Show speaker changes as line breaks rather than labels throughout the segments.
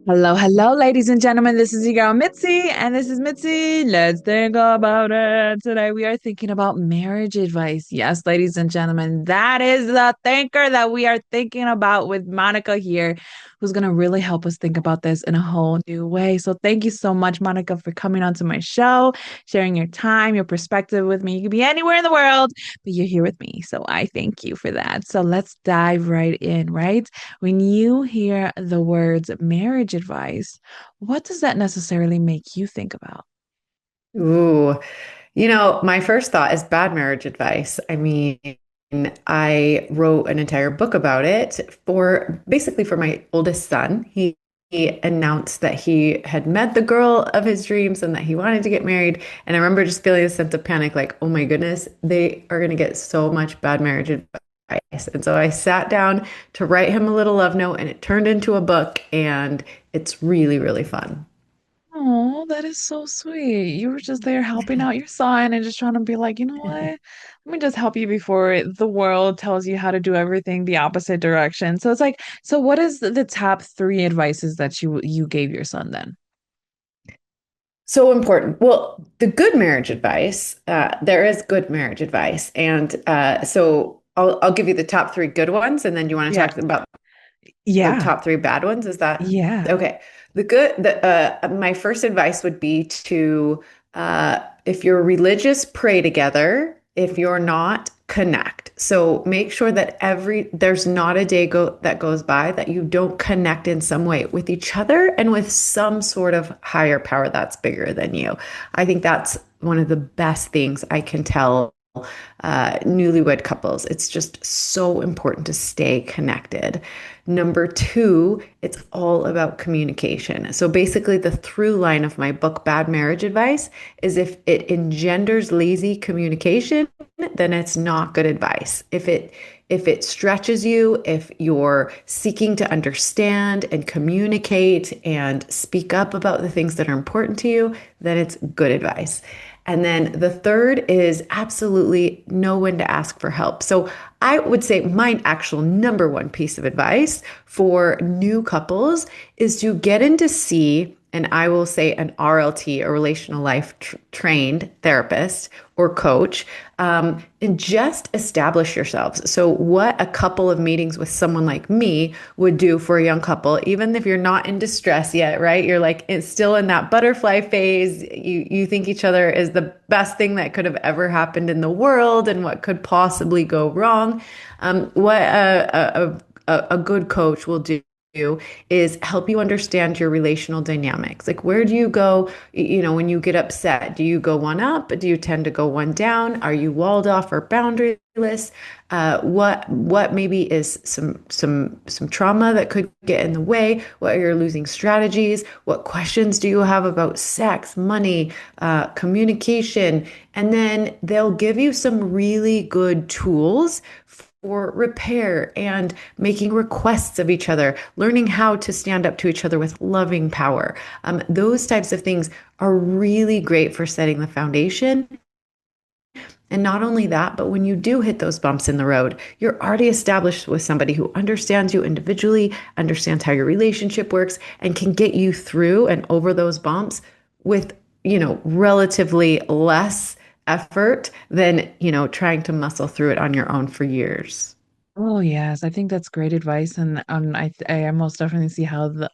Hello, hello, ladies and gentlemen. This is your girl Mitzi, and this is Mitzi. Let's think about it. Today we are thinking about marriage advice. Yes, ladies and gentlemen, that is the thinker that we are thinking about with Monica here, who's going to really help us think about this in a whole new way. So thank you so much, Monica, for coming onto my show, sharing your time, your perspective with me. You could be anywhere in the world, but you're here with me. So I thank you for that. So let's dive right in, right? When you hear the words marriage advice, what does that necessarily make you think about?
Ooh, my first thought is bad marriage advice. I mean, I wrote an entire book about it for basically for my oldest son. He announced that he had met the girl of his dreams and that he wanted to get married. And I remember just feeling a sense of panic, like, oh my goodness, they are going to get so much bad marriage advice. And so I sat down to write him a little love note, and it turned into a book, and it's really, really fun.
Oh, that is so sweet. You were just there helping out your son and just trying to be like, you know what? Let me just help you before the world tells you how to do everything the opposite direction. So it's like, so what is the top three advices that you gave your son then?
So important. Well, the good marriage advice, there is good marriage advice. And so I'll give you the top three good ones, and then you want to
Yeah.
talk about the
Yeah.
top three bad ones. Is that
Yeah.
okay? My first advice would be to, if you're religious, pray together. If you're not, connect. So make sure that there's not a day that goes by that you don't connect in some way with each other and with some sort of higher power that's bigger than you. I think that's one of the best things I can tell newlywed couples. It's just so important to stay connected. Number two, it's all about communication. So basically, the through line of my book, Bad Marriage Advice, is if it engenders lazy communication, then it's not good advice. If it stretches you, if you're seeking to understand and communicate and speak up about the things that are important to you, then it's good advice. And then the third is absolutely know when to ask for help. So I would say my actual number one piece of advice for new couples is to get in to see, and I will say an RLT, a relational life trained therapist or coach, and just establish yourselves. So, what a couple of meetings with someone like me would do for a young couple, even if you're not in distress yet, right? You're like it's still in that butterfly phase. You think each other is the best thing that could have ever happened in the world, and what could possibly go wrong. What a good coach will do is help you understand your relational dynamics. Like, where do you go, when you get upset? Do you go one up? Do you tend to go one down? Are you walled off or boundaryless? What maybe is some trauma that could get in the way? What are your losing strategies? What questions do you have about sex, money, communication? And then they'll give you some really good tools for repair and making requests of each other, learning how to stand up to each other with loving power. Those types of things are really great for setting the foundation. And not only that, but when you do hit those bumps in the road, you're already established with somebody who understands you individually, understands how your relationship works, and can get you through and over those bumps with, relatively less effort than, trying to muscle through it on your own for years.
Oh yes, I think that's great advice, and I most definitely see how the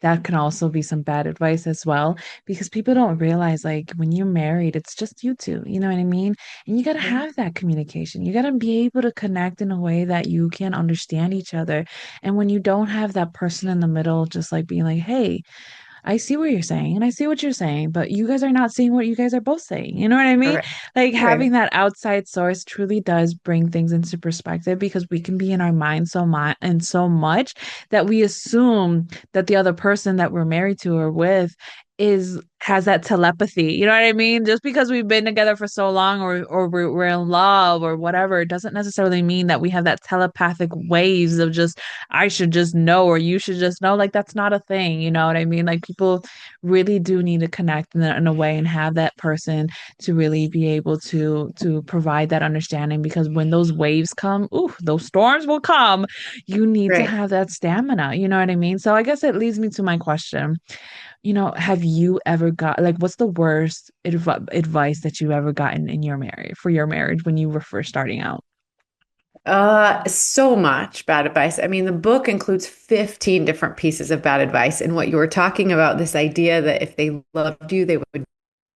that can also be some bad advice as well because people don't realize like when you're married, it's just you two, you know what I mean? And you gotta have that communication. You gotta be able to connect in a way that you can understand each other. And when you don't have that person in the middle, just like being like, hey, I see what you're saying and I see what you're saying, but you guys are not seeing what you guys are both saying. You know what I mean?
Correct.
Like having
Right.
that outside source truly does bring things into perspective because we can be in our mind so much and so much that we assume that the other person that we're married to or with is has that telepathy. You know what I mean? Just because we've been together for so long or we're in love or whatever, it doesn't necessarily mean that we have that telepathic waves of just I should just know or you should just know. Like that's not a thing, you know what I mean? Like people really do need to connect in a way and have that person to really be able to provide that understanding because when those waves come, ooh, those storms will come. You need to
Right.
have that stamina, you know what I mean? So I guess it leads me to my question. Have you ever got like what's the worst advice that you've ever gotten in your marriage for your marriage when you were first starting out?
So much bad advice. I mean, the book includes 15 different pieces of bad advice. And what you were talking about, this idea that if they loved you, they would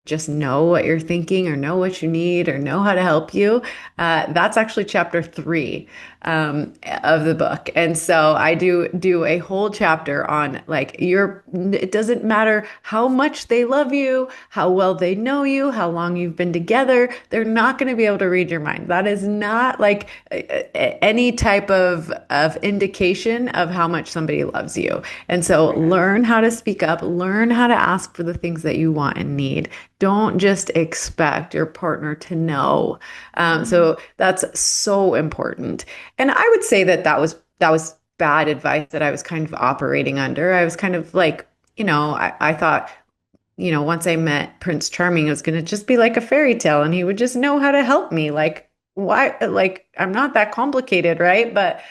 just know what you're thinking or know what you need or know how to help you. That's actually chapter 3 of the book. And so I do a whole chapter on like it doesn't matter how much they love you, how well they know you, how long you've been together, they're not going to be able to read your mind. That is not like any type of indication of how much somebody loves you. And so
Right.
learn how to speak up, learn how to ask for the things that you want and need. Don't just expect your partner to know.
Mhm.
So that's so important. And I would say that that was bad advice that I was kind of operating under. I was kind of like, I thought, once I met Prince Charming, it was going to just be like a fairy tale and he would just know how to help me. Like, why? Like, I'm not that complicated, right? But,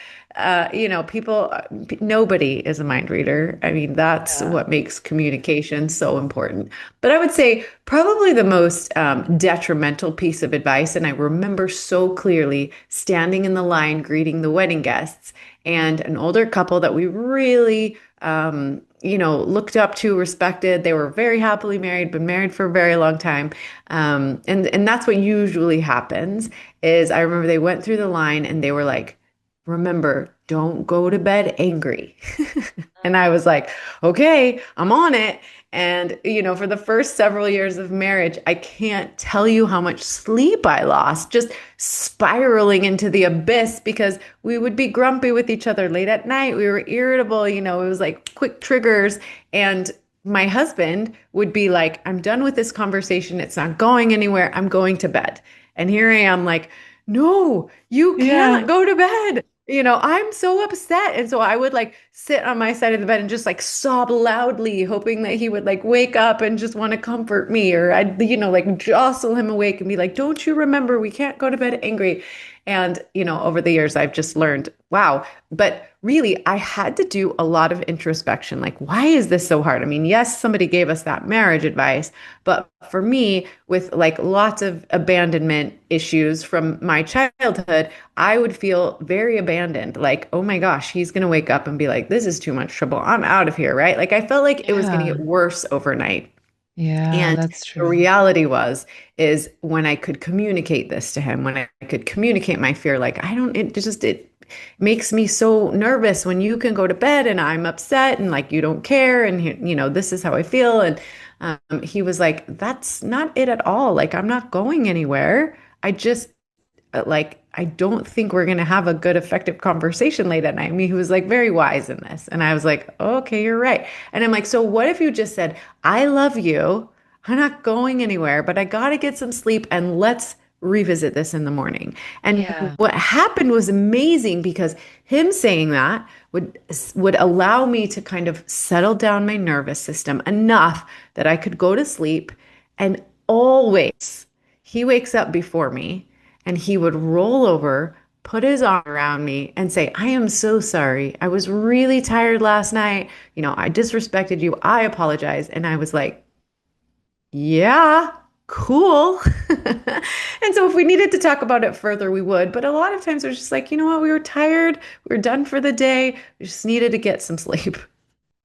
nobody is a mind reader. I mean, that's
Yeah.
what makes communication so important. But I would say probably the most detrimental piece of advice, and I remember so clearly standing in the line greeting the wedding guests and an older couple that we really looked up to, respected. They were very happily married, been married for a very long time. And that's what usually happens is I remember they went through the line and they were like, remember, don't go to bed angry. And I was like, okay, I'm on it. And, for the first several years of marriage, I can't tell you how much sleep I lost just spiraling into the abyss because we would be grumpy with each other late at night. We were irritable, it was like quick triggers. And my husband would be like, I'm done with this conversation. It's not going anywhere. I'm going to bed. And here I am, like, no, you
Yeah.
can't go to bed. I'm so upset. And so I would like sit on my side of the bed and just like sob loudly, hoping that he would like wake up and just want to comfort me. Or I'd, like jostle him awake and be like, don't you remember we can't go to bed angry? And, over the years, I've just learned, wow. But really, I had to do a lot of introspection. Like, why is this so hard? I mean, yes, somebody gave us that marriage advice, but for me, with like lots of abandonment issues from my childhood, I would feel very abandoned. Like, oh my gosh, he's going to wake up and be like, this is too much trouble. I'm out of here, right? Like, I felt like it was going to
Yeah.
get worse overnight.
Yeah,
And
that's
the
true.
reality is when I could communicate this to him, when I could communicate my fear, like I don't, it makes me so nervous when you can go to bed and I'm upset and like you don't care and this is how I feel. And he was like, that's not it at all. Like I'm not going anywhere. I just like I don't think we're gonna have a good, effective conversation late at night. I mean, he was like very wise in this. And I was like, okay, you're right. And I'm like, so what if you just said, I love you. I'm not going anywhere, but I gotta get some sleep and let's revisit this in the morning. And
Yeah.
what happened was amazing because him saying that would allow me to kind of settle down my nervous system enough that I could go to sleep. And always he wakes up before me and he would roll over, put his arm around me, and say, I am so sorry. I was really tired last night. I disrespected you. I apologize. And I was like, yeah, cool. And so if we needed to talk about it further, we would. But a lot of times it was just like, you know what? We were tired. We were done for the day. We just needed to get some sleep.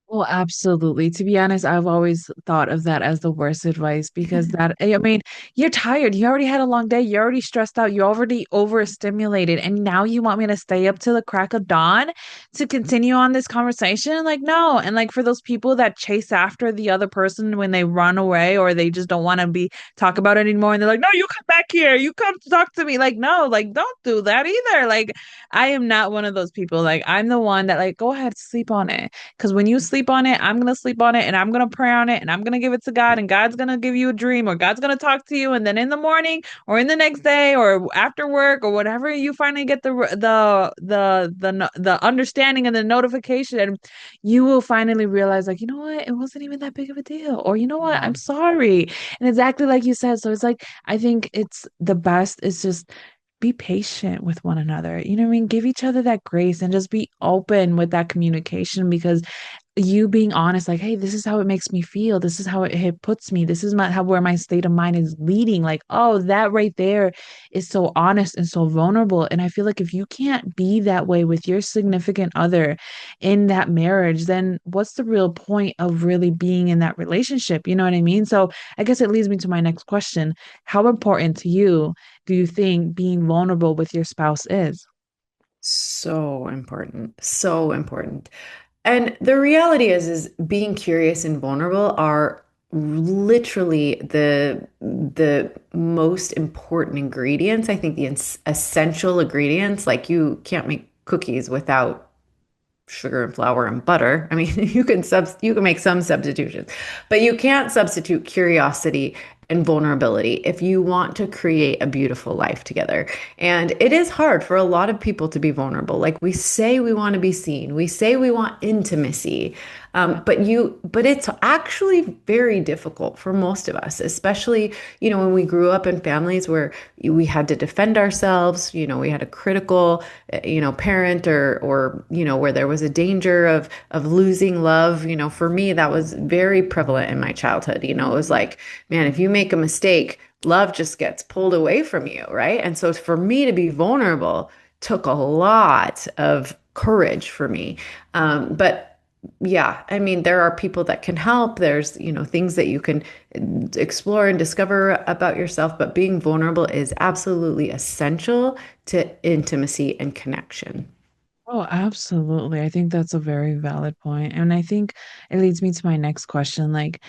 Well, absolutely. To be honest, I've always thought of that as the worst advice because I mean, you're tired. You already had a long day. You're already stressed out. You're already overstimulated. And now you want me to stay up till the crack of dawn to continue on this conversation? Like, no. And like for those people that chase after the other person when they run away or they just don't want to talk about it anymore. And they're like, no, you come back here. You come to talk to me. Like, no, like, don't do that either. Like, I am not one of those people. Like, I'm the one that, like, go ahead, sleep on it. Because when you sleep sleep on it. I'm gonna sleep on it, and I'm gonna pray on it, and I'm gonna give it to God, and God's gonna give you a dream, or God's gonna talk to you, and then in the morning, or in the next day, or after work, or whatever, you finally get the understanding and the notification, and you will finally realize, like, you know what, it wasn't even that big of a deal, or you know what, I'm sorry, and exactly like you said. So it's like I think it's the best is just be patient with one another. You know what I mean? Give each other that grace and just be open with that communication, because you being honest, like, hey, this is how it makes me feel. This is how it puts me. This is how where my state of mind is leading. Like, oh, that right there is so honest and so vulnerable. And I feel like if you can't be that way with your significant other in that marriage, then what's the real point of really being in that relationship? You know what I mean? So I guess it leads me to my next question. How important to you do you think being vulnerable with your spouse is?
So important. So important. And the reality is being curious and vulnerable are literally the most important ingredients. I think the essential ingredients, like you can't make cookies without sugar and flour and butter. I mean, you can make some substitutions, but you can't substitute curiosity and vulnerability if you want to create a beautiful life together. And it is hard for a lot of people to be vulnerable. Like we say we want to be seen, we say we want intimacy, but it's actually very difficult for most of us, especially, when we grew up in families where we had to defend ourselves, we had a critical, parent or, where there was a danger of losing love. For me, that was very prevalent in my childhood. It was like, man, if you make a mistake, love just gets pulled away from you, right? And so for me to be vulnerable took a lot of courage for me. But yeah, I mean, there are people that can help. There's, things that you can explore and discover about yourself, but being vulnerable is absolutely essential to intimacy and connection.
Oh, absolutely. I think that's a very valid point. And I think it leads me to my next question. Like,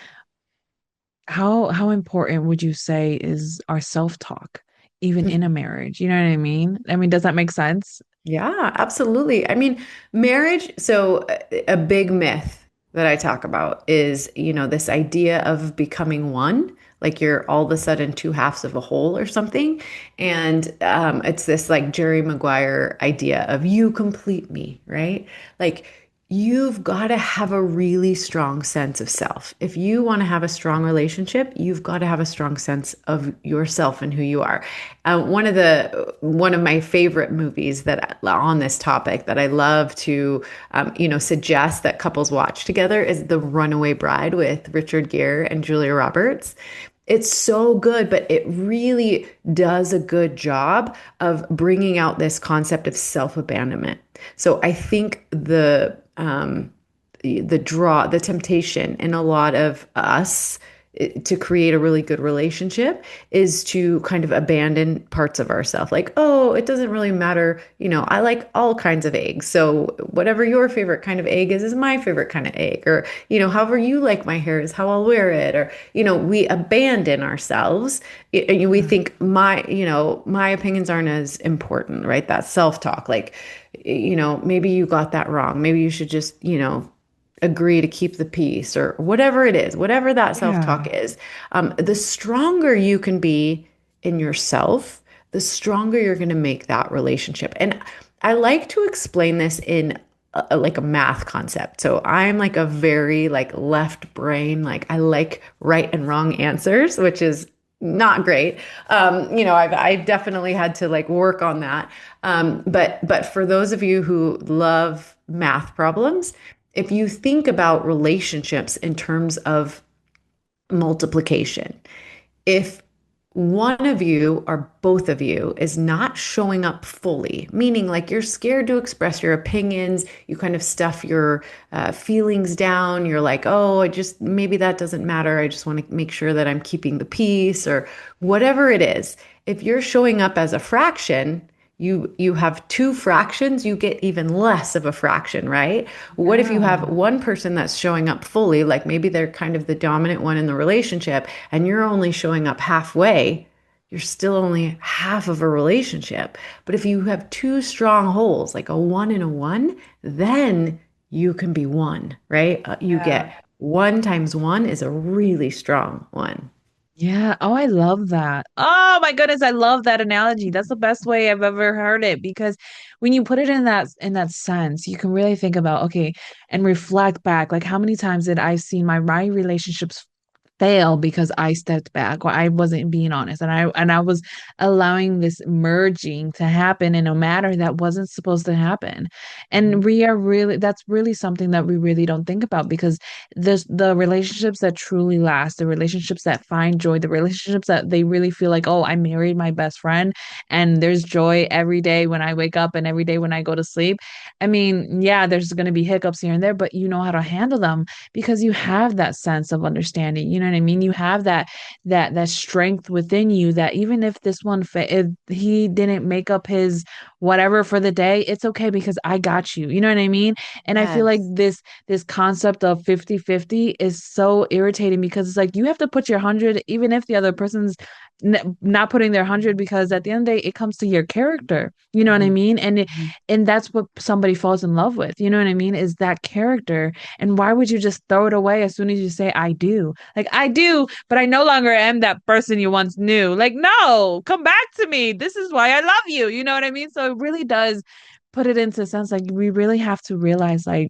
how important would you say is our self-talk, even in a marriage? You know what I mean? I mean, does that make sense?
Yeah, absolutely. I mean, marriage, so a big myth that I talk about is, this idea of becoming one, like you're all of a sudden two halves of a whole or something. And it's this like Jerry Maguire idea of you complete me, right? Like you've got to have a really strong sense of self. If you want to have a strong relationship, you've got to have a strong sense of yourself and who you are. One of my favorite movies that on this topic that I love to suggest that couples watch together is The Runaway Bride with Richard Gere and Julia Roberts. It's so good, but it really does a good job of bringing out this concept of self-abandonment. So I think the temptation in a lot of us to create a really good relationship is to kind of abandon parts of ourselves. Like, oh, it doesn't really matter. I like all kinds of eggs. So whatever your favorite kind of egg is my favorite kind of egg. Or, however you like my hair is how I'll wear it. Or, we abandon ourselves. We
Yeah.
think my opinions aren't as important, right? That self-talk. Like, maybe you got that wrong. Maybe you should just, agree to keep the peace or whatever it is, whatever that self-talk
Yeah.
is. The stronger you can be in yourself, the stronger you're going to make that relationship. And I like to explain this in like a math concept. So I'm like a very like left brain, like I like right and wrong answers, which is not great. I've definitely had to like work on that. But for those of you who love math problems, if you think about relationships in terms of multiplication, if one of you or both of you is not showing up fully, meaning like you're scared to express your opinions, you kind of stuff your feelings down, you're like, oh, I just maybe that doesn't matter. I just want to make sure that I'm keeping the peace or whatever it is. If you're showing up as a fraction, you have two fractions, you get even less of a fraction, right? What if you have
Yeah.
one person that's showing up fully, like maybe they're kind of the dominant one in the relationship, and you're only showing up halfway? You're still only half of a relationship. But if you have two strong holes, like a one and a one, then you can be one, right? You
Yeah.
get one times one is a really strong one.
Yeah. Oh, I love that. Oh my goodness, I love that analogy. That's the best way I've ever heard it because when you put it in that sense, you can really think about, okay, and reflect back, like how many times did I see my relationships fail because I stepped back or I wasn't being honest and I was allowing this merging to happen in a matter that wasn't supposed to happen. And
Mhm.
we are really that's really something that we really don't think about because the relationships that truly last, the relationships that find joy, the relationships that they really feel like, oh, I married my best friend and there's joy every day when I wake up and every day when I go to sleep. I mean, yeah, there's going to be hiccups here and there, but you know how to handle them because you have that sense of understanding. You know what I mean? You have that strength within you that even if if he didn't make up his whatever for the day, it's okay because I got you. You know what I mean? And I feel like
Yes.
this concept of 50-50 is so irritating because it's like you have to put your 100 even if the other person's not putting their 100 because at the end of the day it comes to your character. You know what I
Mhm.
mean?
Mhm.
And that's what somebody falls in love with. You know what I mean? Is that character. And why would you just throw it away as soon as you say, I do? Like, I do, but I no longer am that person you once knew. Like, no, come back to me. This is why I love you. You know what I mean? So it really does put it into sense. Like, we really have to realize, like,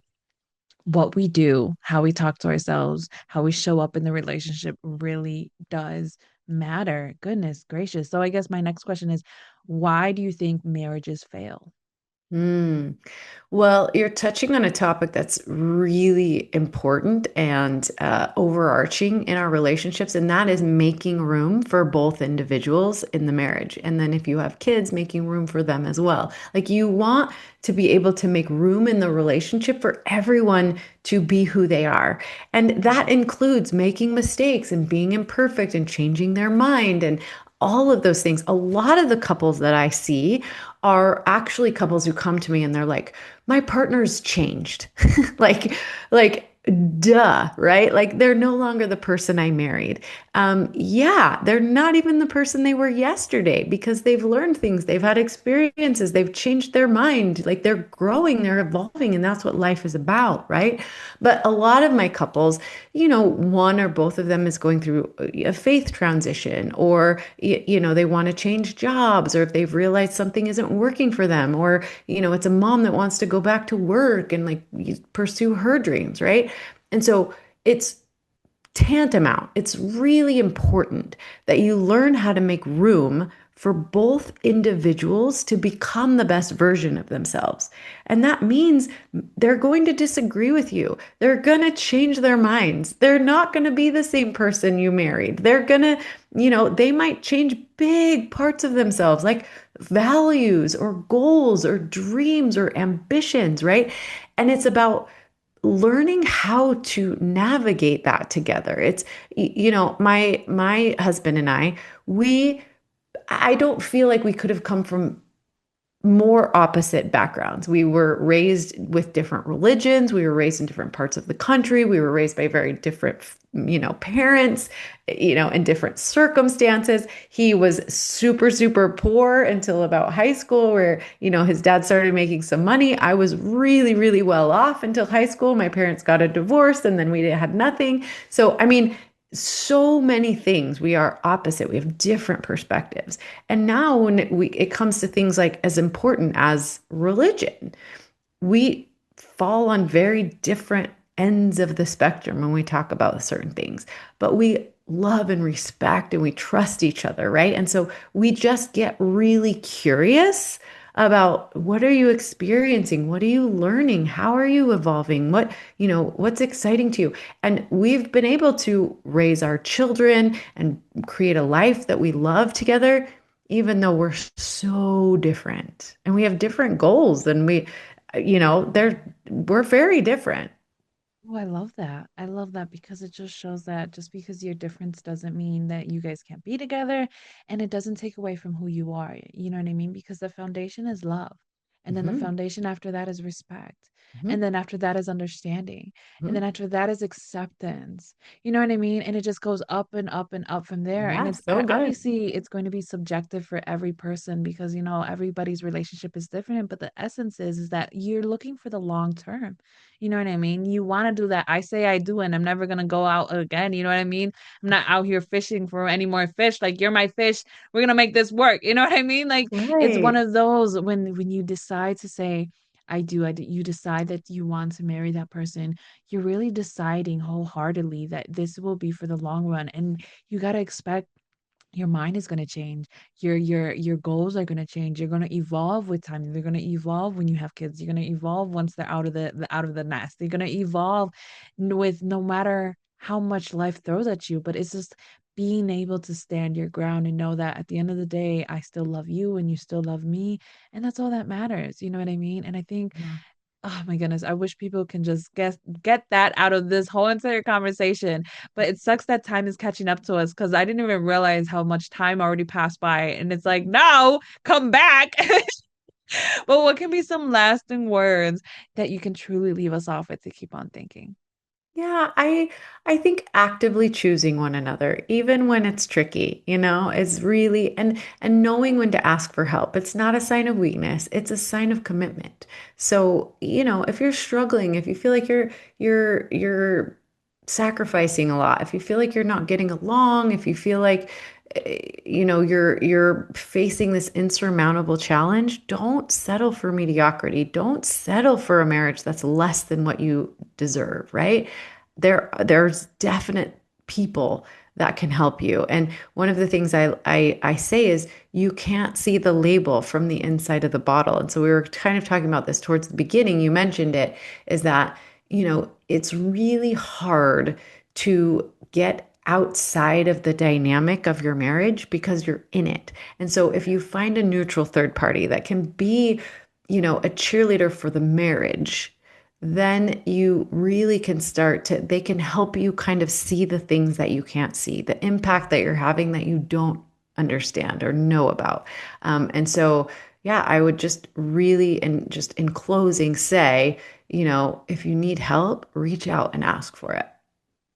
what we do, how we talk to ourselves, how we show up in the relationship really does matter. Goodness gracious. So I guess my next question is, why do you think marriages fail?
Mm. Well, you're touching on a topic that's really important and overarching in our relationships, and that is making room for both individuals in the marriage. And then if you have kids, making room for them as well. Like you want to be able to make room in the relationship for everyone to be who they are. And that includes making mistakes and being imperfect and changing their mind and all of those things. A lot of the couples that I see are actually couples who come to me and they're like, my partner's changed. like, like, duh, right? Like they're no longer the person I married. Yeah, they're not even the person they were yesterday because they've learned things, they've had experiences, they've changed their mind. Like they're growing, they're evolving, and that's what life is about, right? But a lot of my couples, one or both of them is going through a faith transition, or, they want to change jobs, or if they've realized something isn't working for them, or, it's a mom that wants to go back to work and like pursue her dreams, right? And so it's tantamount. It's really important that you learn how to make room for both individuals to become the best version of themselves. And that means they're going to disagree with you. They're going to change their minds. They're not going to be the same person you married. They're going to, they might change big parts of themselves, like values or goals or dreams or ambitions, right? And it's about learning how to navigate that together. It's my husband and I don't feel like we could have come from more opposite backgrounds. We were raised with different religions. We were raised in different parts of the country. We were raised by very different, parents, in different circumstances. He was super, super poor until about high school, where, his dad started making some money. I was really, really well off until high school. My parents got a divorce and then we had nothing. So, I mean, so many things we are opposite. We have different perspectives. And now when it comes to things like as important as religion, we fall on very different ends of the spectrum when we talk about certain things, but we love and respect and we trust each other, right? And so we just get really curious about what are you experiencing? What are you learning? How are you evolving? What's exciting to you? And we've been able to raise our children and create a life that we love together, even though we're so different and we have different goals than we're very different.
Oh, I love that. I love that because it just shows that just because you're different doesn't mean that you guys can't be together and it doesn't take away from who you are. You know what I mean? Because the foundation is love. And then the
Hmm.
foundation after that is respect. And
Hmm.
then after that is understanding. And then
Hmm.
after that is acceptance. You know what I mean? And it just goes up and up and up from there. And
Yeah,
it's
so good.
obviously it's going to be subjective for every person because everybody's relationship is different. But the essence is that you're looking for the long term. You know what I mean? You want to do that. I say I do, and I'm never gonna go out again. You know what I mean? I'm not out here fishing for any more fish. Like you're my fish. We're gonna make this work. You know what I mean? Like it's one
Right.
of those when you decide to say I do. You decide that you want to marry that person. You're really deciding wholeheartedly that this will be for the long run. And you got to expect your mind is going to change. Your goals are going to change. You're going to evolve with time. They're going to evolve when you have kids. You're going to evolve once they're out of out of the nest. They're going to evolve with no matter how much life throws at you, but it's just being able to stand your ground and know that at the end of the day I still love you and you still love me, and that's all that matters. You know what I mean? And I think,
Yeah.
oh my goodness, I wish people can just get that out of this whole entire conversation. But it sucks that time is catching up to us because I didn't even realize how much time already passed by. And it's like, no, come back. But what can be some lasting words that you can truly leave us off with to keep on thinking?
Yeah, I think actively choosing one another, even when it's tricky, is really and knowing when to ask for help. It's not a sign of weakness, it's a sign of commitment. So, if you're struggling, if you feel like you're sacrificing a lot, if you feel like you're not getting along, if you feel like you're facing this insurmountable challenge, don't settle for mediocrity. Don't settle for a marriage that's less than what you deserve, right? There's definite people that can help you. And one of the things I say is you can't see the label from the inside of the bottle. And so we were kind of talking about this towards the beginning. You mentioned it, is that, it's really hard to get outside of the dynamic of your marriage because you're in it. And so if you find a neutral third party that can be, a cheerleader for the marriage, then you really can they can help you kind of see the things that you can't see, the impact that you're having that you don't understand or know about. And so, yeah, I would just really, and just in closing, say, if you need help, reach out and ask for it.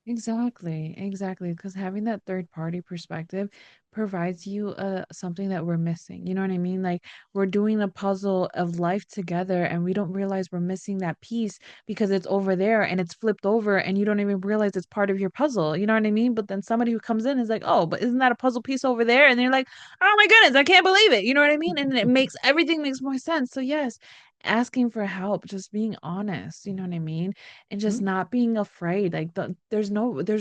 Exactly, exactly. Because having that third party perspective provides you something that we're missing. You know what I mean? Like we're doing a puzzle of life together and we don't realize we're missing that piece because it's over there and it's flipped over and you don't even realize it's part of your puzzle. You know what I mean? But then somebody who comes in is like, oh, but isn't that a puzzle piece over there? And they're like, oh my goodness, I can't believe it. You know what I mean? And it makes everything makes more sense. So yes, asking for help, just being honest, you know what I mean? And just
Mhm.
not being afraid. Like there's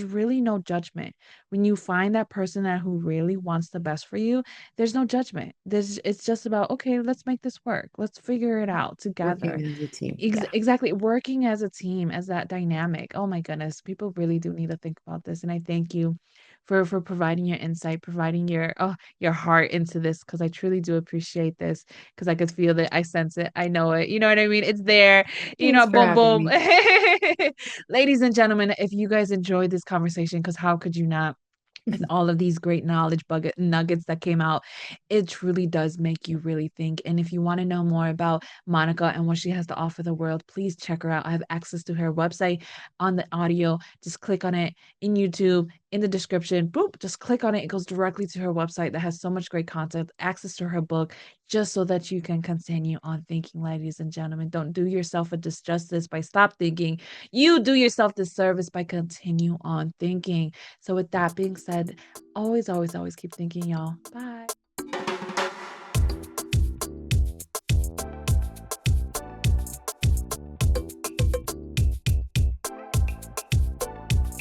really no judgment when you find that person that who really wants the best for you. There's no judgment. It's just about, okay, let's make this work, let's figure it out together.
Working as a team. Yeah.
Exactly, working as a team, as that dynamic. Oh my goodness, people really do need to think about this, and I thank you for providing your insight, providing your heart into this, because I truly do appreciate this, because I could feel it, I sense it, I know it. You know what I mean? It's there.
Thanks for
Boom,
having
boom.
me.
Ladies and gentlemen, if you guys enjoyed this conversation, because how could you not? With all of these great knowledge bucket nuggets that came out, it truly does make you really think. And if you want to know more about Monica and what she has to offer the world, please check her out. I have access to her website on the audio. Just click on it in YouTube, in the description. Boop, just click on it. It goes directly to her website that has so much great content, access to her book, just so that you can continue on thinking, ladies and gentlemen. Don't do yourself a disjustice by stop thinking. You do yourself disservice by continue on thinking. So, with that being said, always, always, always keep thinking, y'all. Bye.